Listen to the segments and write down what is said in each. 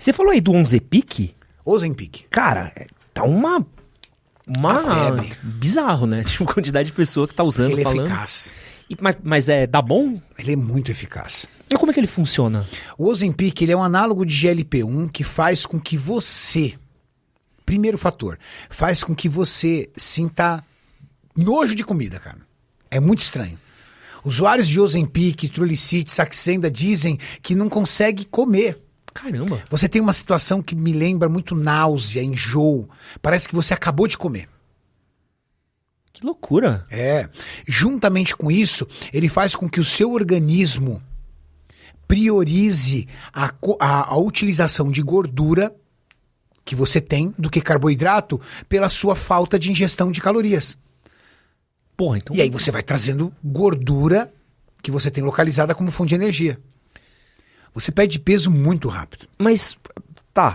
Você falou aí do Ozempic? Ozempic. Cara, tá uma febre. Bizarro, né? Tipo, a quantidade de pessoa que tá usando, Ele é falando. eficaz. Mas dá bom? Ele é muito eficaz. E como é que ele funciona? O Ozempic, ele é um análogo de GLP-1 que faz com que você... Primeiro fator, faz com que você sinta nojo de comida, cara. É muito estranho. Usuários de Ozempic, Trulicity, Saxenda dizem que não consegue comer. Caramba. Você tem uma situação que me lembra muito náusea, enjoo. Parece que você acabou de comer. Que loucura. É. Juntamente com isso, ele faz com que o seu organismo priorize a utilização de gordura que você tem do que carboidrato pela sua falta de ingestão de calorias. Porra, então... E aí você vai trazendo gordura que você tem localizada como fonte de energia. Você perde peso muito rápido. Mas, tá,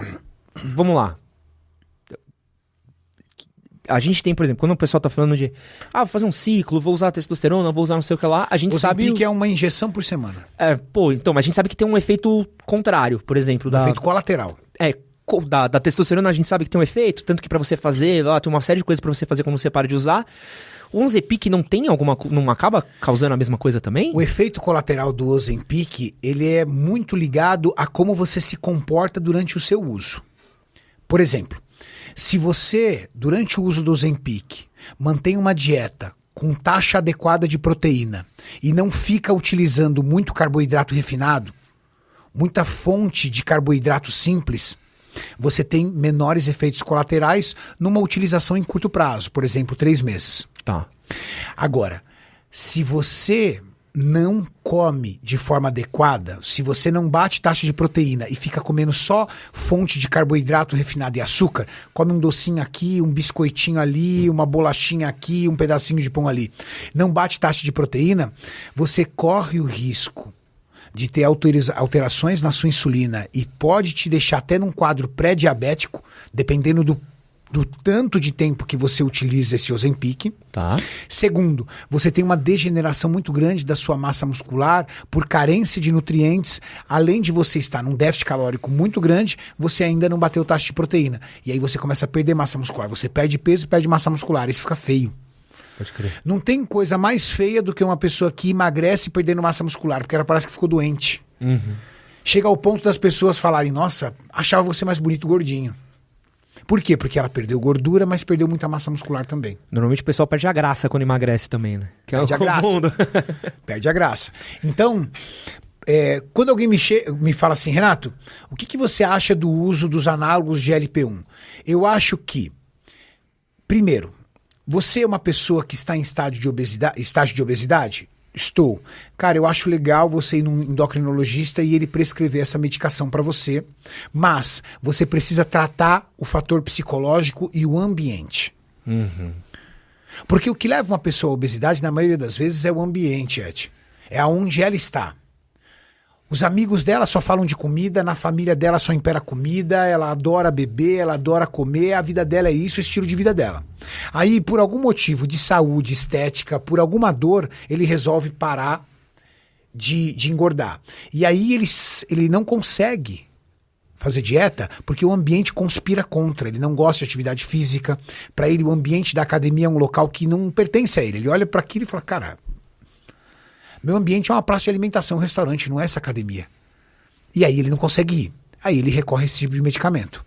vamos lá. A gente tem, por exemplo, quando o pessoal tá falando de vou fazer um ciclo, vou usar testosterona, vou usar não sei o que lá, a gente sabe... Ozempic é uma injeção por semana. Então, mas a gente sabe que tem um efeito contrário, por exemplo. Efeito colateral. Da testosterona a gente sabe que tem um efeito, tanto que pra você fazer, tem uma série de coisas pra você fazer quando você para de usar. O Ozempic não acaba causando a mesma coisa também? O efeito colateral do Ozempic, ele é muito ligado a como você se comporta durante o seu uso. Por exemplo, se você, durante o uso do Ozempic, mantém uma dieta com taxa adequada de proteína e não fica utilizando muito carboidrato refinado, muita fonte de carboidrato simples, você tem menores efeitos colaterais numa utilização em curto prazo, por exemplo, 3 meses. Tá. Agora, se você não come de forma adequada, se você não bate taxa de proteína e fica comendo só fonte de carboidrato refinado e açúcar, come um docinho aqui, um biscoitinho ali, uma bolachinha aqui, um pedacinho de pão ali, não bate taxa de proteína, você corre o risco de ter alterações na sua insulina e pode te deixar até num quadro pré-diabético, dependendo do tanto de tempo que você utiliza esse Ozempic. Tá. Segundo, você tem uma degeneração muito grande da sua massa muscular por carência de nutrientes. Além de você estar num déficit calórico muito grande, você ainda não bateu taxa de proteína. E aí você começa a perder massa muscular. Você perde peso e perde massa muscular. Isso fica feio. Pode crer. Não tem coisa mais feia do que uma pessoa que emagrece perdendo massa muscular, porque ela parece que ficou doente. Uhum. Chega ao ponto das pessoas falarem, nossa, achava você mais bonito gordinho. Por quê? Porque ela perdeu gordura, mas perdeu muita massa muscular também. Normalmente o pessoal perde a graça quando emagrece também, né? Que perde é a graça. Perde a graça. Então, quando alguém me fala assim, Renato, o que você acha do uso dos análogos de GLP-1? Eu acho que, primeiro, você é uma pessoa que está em estágio de obesidade? Estou. Cara, eu acho legal você ir num endocrinologista e ele prescrever essa medicação para você, mas você precisa tratar o fator psicológico e o ambiente. Uhum. Porque o que leva uma pessoa à obesidade, na maioria das vezes, é o ambiente, Ed. É aonde ela está. Os amigos dela só falam de comida, na família dela só impera comida, ela adora beber, ela adora comer, a vida dela é isso, o estilo de vida dela. Aí, por algum motivo de saúde, estética, por alguma dor, ele resolve parar de engordar. E aí ele não consegue fazer dieta porque o ambiente conspira contra, ele não gosta de atividade física, para ele o ambiente da academia é um local que não pertence a ele. Ele olha para aquilo e fala, cara... Meu ambiente é uma praça de alimentação, um restaurante, não é essa academia. E aí ele não consegue ir. Aí ele recorre a esse tipo de medicamento.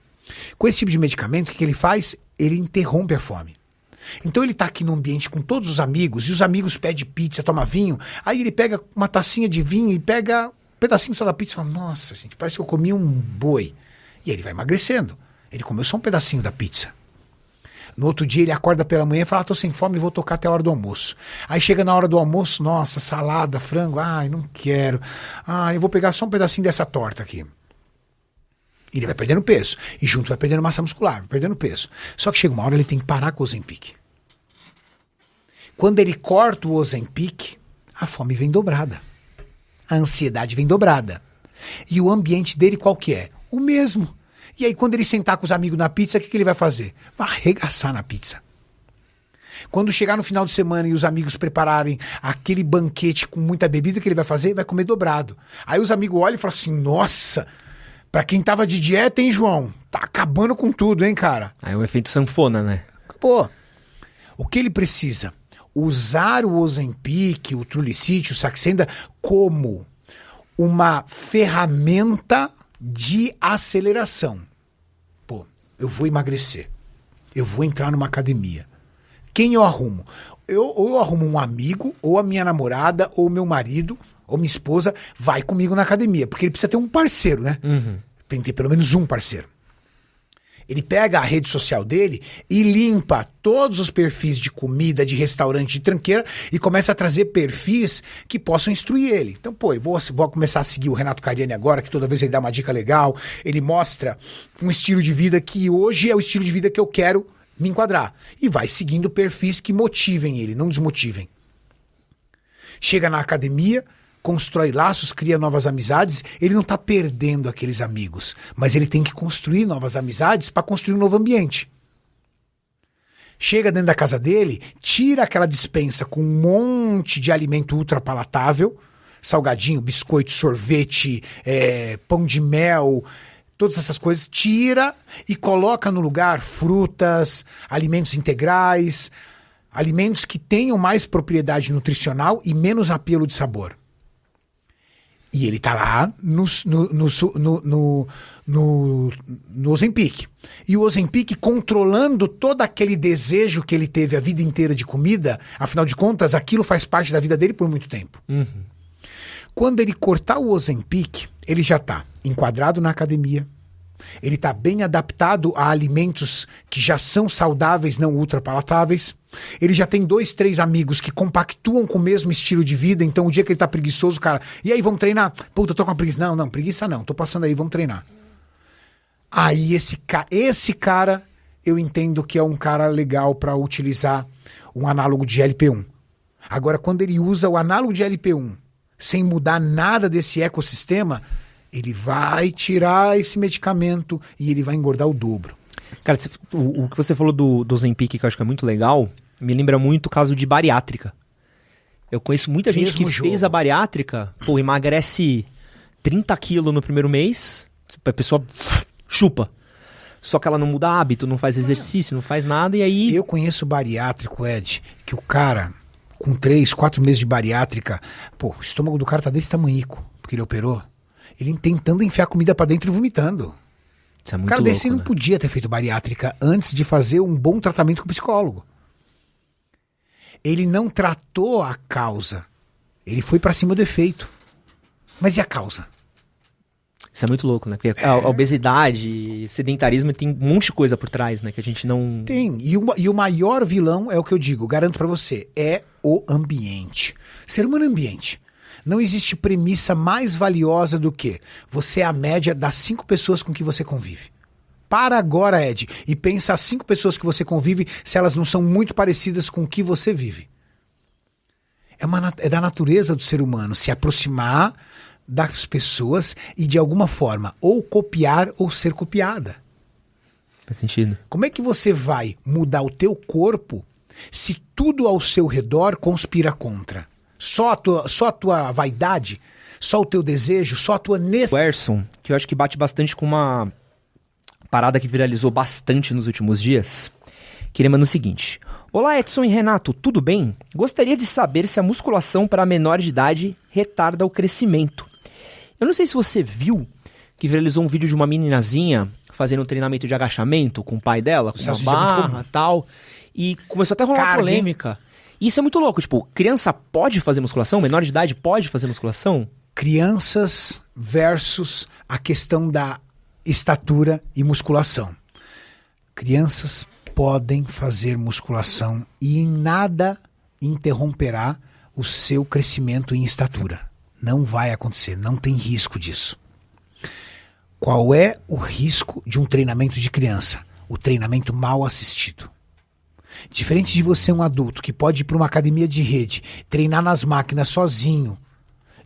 Com esse tipo de medicamento, o que ele faz? Ele interrompe a fome. Então ele está aqui no ambiente com todos os amigos, e os amigos pedem pizza, toma vinho, aí ele pega uma tacinha de vinho e pega um pedacinho só da pizza e fala, nossa, gente, parece que eu comi um boi. E aí ele vai emagrecendo. Ele comeu só um pedacinho da pizza. No outro dia ele acorda pela manhã e fala, tô sem fome e vou tocar até a hora do almoço. Aí chega na hora do almoço, nossa, salada, frango, ai, não quero. Eu vou pegar só um pedacinho dessa torta aqui. E ele vai perdendo peso. E junto vai perdendo massa muscular, vai perdendo peso. Só que chega uma hora ele tem que parar com o Ozempic. Quando ele corta o Ozempic, a fome vem dobrada. A ansiedade vem dobrada. E o ambiente dele qual que é? O mesmo. E aí, quando ele sentar com os amigos na pizza, o que ele vai fazer? Vai arregaçar na pizza. Quando chegar no final de semana e os amigos prepararem aquele banquete com muita bebida, o que ele vai fazer? Vai comer dobrado. Aí os amigos olham e falam assim, nossa, Pra quem tava de dieta, hein, João? Tá acabando com tudo, hein, cara? Aí é o efeito sanfona, né? Pô, o que ele precisa? Usar o Ozempic, o Trulicity, o Saxenda como uma ferramenta de aceleração. Pô, eu vou emagrecer. Eu vou entrar numa academia. Quem eu arrumo? Ou eu arrumo um amigo, ou a minha namorada, ou meu marido, ou minha esposa vai comigo na academia. Porque ele precisa ter um parceiro, né? Tem que ter pelo menos um parceiro. Ele pega a rede social dele e limpa todos os perfis de comida, de restaurante, de tranqueira e começa a trazer perfis que possam instruir ele. Então, pô, eu vou começar a seguir o Renato Cariani agora, que toda vez ele dá uma dica legal, ele mostra um estilo de vida que hoje é o estilo de vida que eu quero me enquadrar. E vai seguindo perfis que motivem ele, não desmotivem. Chega na academia, constrói laços, cria novas amizades, ele não tá perdendo aqueles amigos, mas ele tem que construir novas amizades para construir um novo ambiente. Chega dentro da casa dele, tira aquela despensa com um monte de alimento ultra palatável, salgadinho, biscoito, sorvete, pão de mel, todas essas coisas, tira e coloca no lugar frutas, alimentos integrais, alimentos que tenham mais propriedade nutricional e menos apelo de sabor. E ele tá lá no Ozempic. E o Ozempic controlando todo aquele desejo que ele teve a vida inteira de comida, afinal de contas, aquilo faz parte da vida dele por muito tempo. Quando ele cortar o Ozempic, ele já tá enquadrado na academia, ele tá bem adaptado a alimentos que já são saudáveis, não ultrapalatáveis. Ele já tem 2, 3 amigos que compactuam com o mesmo estilo de vida. Então, o dia que ele tá preguiçoso, cara, e aí, vamos treinar? Puta, eu tô com uma preguiça. Não, preguiça não. Tô passando aí, vamos treinar. Aí, esse cara, eu entendo que é um cara legal para utilizar um análogo de GLP-1. Agora, quando ele usa o análogo de GLP-1 sem mudar nada desse ecossistema, ele vai tirar esse medicamento e ele vai engordar o dobro. Cara, o que você falou do Ozempic, que eu acho que é muito legal, me lembra muito o caso de bariátrica. Eu conheço muita gente que fez a bariátrica, pô, emagrece 30 quilos no primeiro mês, a pessoa chupa. Só que ela não muda hábito, não faz exercício, não faz nada, e aí... Eu conheço bariátrico, Ed, que o cara, com 3, 4 meses de bariátrica, pô, o estômago do cara tá desse tamanhico, porque ele operou. Ele tentando enfiar comida pra dentro e vomitando. Isso é muito o cara louco, desse não podia ter feito bariátrica antes de fazer um bom tratamento com o psicólogo. Ele não tratou a causa. Ele foi pra cima do efeito. Mas e a causa? Isso é muito louco, né? Porque a obesidade, sedentarismo tem um monte de coisa por trás, né? Que a gente não... Tem. E o maior vilão é o que eu digo, garanto pra você, é o ambiente. Ser humano é ambiente. Não existe premissa mais valiosa do que você é a média das 5 pessoas com que você convive. Para agora, Ed, e pensa as 5 pessoas que você convive se elas não são muito parecidas com o que você vive. É da natureza do ser humano se aproximar das pessoas e de alguma forma ou copiar ou ser copiada. Faz sentido. Como é que você vai mudar o teu corpo se tudo ao seu redor conspira contra? Só a tua vaidade, só o teu desejo, só a tua necessidade. O Erson, que eu acho que bate bastante com uma parada que viralizou bastante nos últimos dias, que ele manda o seguinte: olá Edson e Renato, tudo bem? Gostaria de saber se a musculação para menores de idade retarda o crescimento. Eu não sei se você viu que viralizou um vídeo de uma meninazinha fazendo um treinamento de agachamento com o pai dela, com uma barra e tal, e começou até a rolar uma polêmica. Isso é muito louco, tipo, criança pode fazer musculação? Menor de idade pode fazer musculação? Crianças versus a questão da estatura e musculação. Crianças podem fazer musculação e em nada interromperá o seu crescimento em estatura. Não vai acontecer, não tem risco disso. Qual é o risco de um treinamento de criança? O treinamento mal assistido. Diferente de você, um adulto, que pode ir para uma academia de rede, treinar nas máquinas sozinho,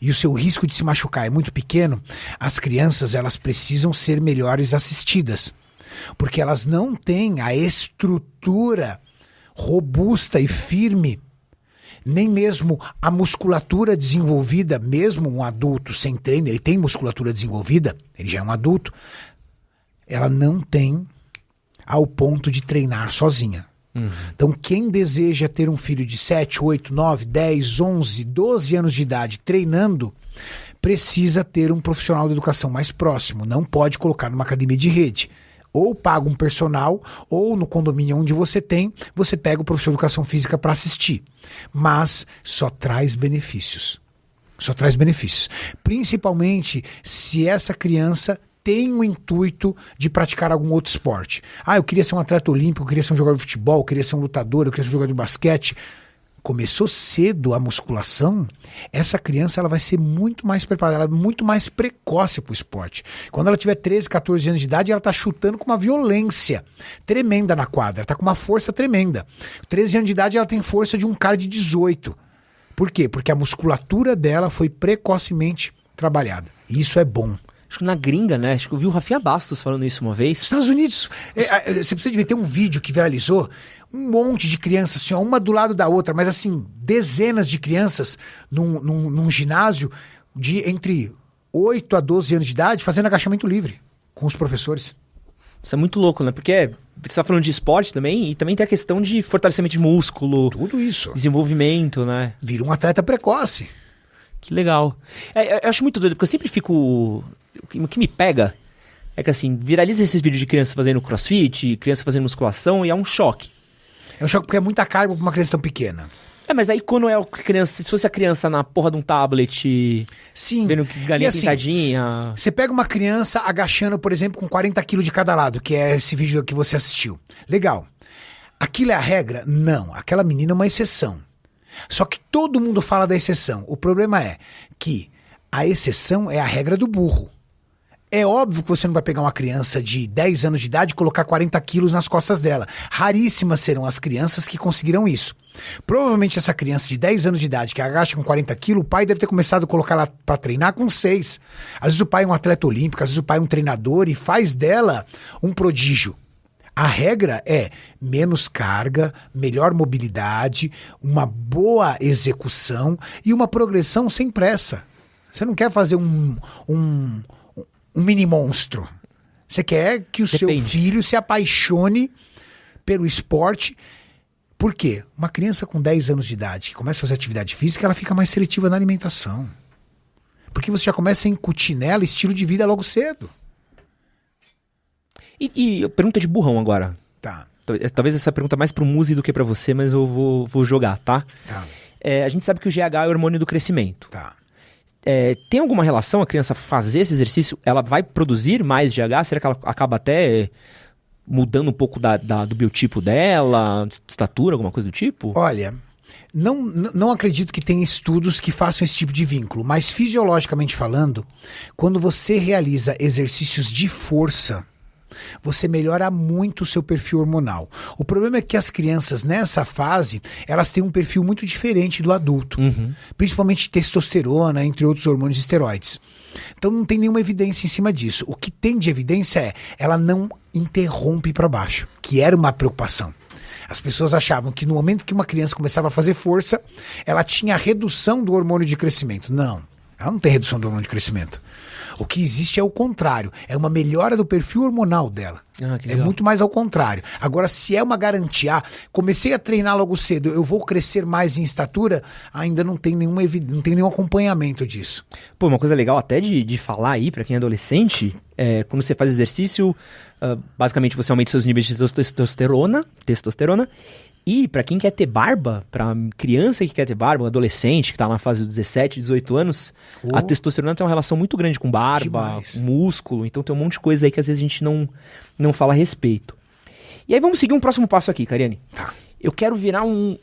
e o seu risco de se machucar é muito pequeno, as crianças elas precisam ser melhores assistidas. Porque elas não têm a estrutura robusta e firme nem mesmo a musculatura desenvolvida, mesmo um adulto sem treino, ele tem musculatura desenvolvida, ele já é um adulto, ela não tem ao ponto de treinar sozinha. Então, quem deseja ter um filho de 7, 8, 9, 10, 11, 12 anos de idade treinando, precisa ter um profissional de educação mais próximo. Não pode colocar numa academia de rede. Ou paga um personal, ou no condomínio onde você tem, você pega o professor de educação física para assistir. Mas só traz benefícios. Só traz benefícios. Principalmente se essa criança tem o intuito de praticar algum outro esporte. Eu queria ser um atleta olímpico, eu queria ser um jogador de futebol, eu queria ser um lutador, eu queria ser um jogador de basquete. Começou cedo a musculação, essa criança ela vai ser muito mais preparada, ela é muito mais precoce para o esporte. Quando ela tiver 13, 14 anos de idade, ela está chutando com uma violência tremenda na quadra, ela está com uma força tremenda. 13 anos de idade, ela tem força de um cara de 18. Por quê? Porque a musculatura dela foi precocemente trabalhada. E isso é bom. Acho que na gringa, né? Acho que eu vi o Rafinha Bastos falando isso uma vez. Estados Unidos, você precisa de ver, tem um vídeo que viralizou, um monte de crianças, assim, ó, uma do lado da outra, mas assim, dezenas de crianças num ginásio de entre 8 a 12 anos de idade fazendo agachamento livre com os professores. Isso é muito louco, né? Porque você está falando de esporte também, e também tem a questão de fortalecimento de músculo. Tudo isso. Desenvolvimento, né? Vira um atleta precoce. Que legal. Eu acho muito doido, porque eu sempre fico... O que me pega é que, assim, viraliza esses vídeos de criança fazendo crossfit, criança fazendo musculação, e é um choque. É um choque porque é muita carga pra uma criança tão pequena. Mas aí quando é a criança... Se fosse a criança na porra de um tablet... Sim. Vendo galinha assim, pintadinha... Você pega uma criança agachando, por exemplo, com 40 quilos de cada lado, que é esse vídeo que você assistiu. Legal. Aquilo é a regra? Não. Aquela menina é uma exceção. Só que todo mundo fala da exceção. O problema é que a exceção é a regra do burro. É óbvio que você não vai pegar uma criança de 10 anos de idade e colocar 40 quilos nas costas dela. Raríssimas serão as crianças que conseguirão isso. Provavelmente essa criança de 10 anos de idade que agacha com 40 quilos, o pai deve ter começado a colocar ela para treinar com 6. Às vezes o pai é um atleta olímpico, às vezes o pai é um treinador e faz dela um prodígio. A regra é menos carga, melhor mobilidade, uma boa execução e uma progressão sem pressa. Você não quer fazer um mini monstro. Você quer que o seu filho se apaixone pelo esporte. Por quê? Uma criança com 10 anos de idade que começa a fazer atividade física, ela fica mais seletiva na alimentação. Porque você já começa a incutir nela estilo de vida logo cedo. E pergunta de burrão agora. Tá. Talvez essa pergunta mais pro Muzi do que pra você, mas eu vou jogar, tá? Tá. A gente sabe que o GH é o hormônio do crescimento. Tá. Tem alguma relação a criança fazer esse exercício? Ela vai produzir mais GH? Será que ela acaba até mudando um pouco do biotipo dela, estatura, alguma coisa do tipo? Olha, não acredito que tenha estudos que façam esse tipo de vínculo, mas fisiologicamente falando, quando você realiza exercícios de força, você melhora muito o seu perfil hormonal. O problema é que as crianças nessa fase, elas têm um perfil muito diferente do adulto. Principalmente testosterona, entre outros hormônios e esteroides. Então não tem nenhuma evidência em cima disso. O que tem de evidência é, ela não interrompe para baixo, que era uma preocupação. As pessoas achavam que no momento que uma criança começava a fazer força, ela tinha redução do hormônio de crescimento. Não, ela não tem redução do hormônio de crescimento. O que existe é o contrário, é uma melhora do perfil hormonal dela. É muito mais ao contrário. Agora, se é uma garantia, comecei a treinar logo cedo, eu vou crescer mais em estatura, ainda não tem nenhum acompanhamento disso. Pô, uma coisa legal até de falar aí pra quem é adolescente, quando você faz exercício, basicamente você aumenta seus níveis de testosterona, e pra quem quer ter barba, pra criança que quer ter barba, um adolescente que tá na fase dos 17, 18 anos, a testosterona tem uma relação muito grande com barba, músculo, então tem um monte de coisa aí que às vezes a gente não fala a respeito. E aí vamos seguir um próximo passo aqui, Cariane. Tá. Eu quero virar um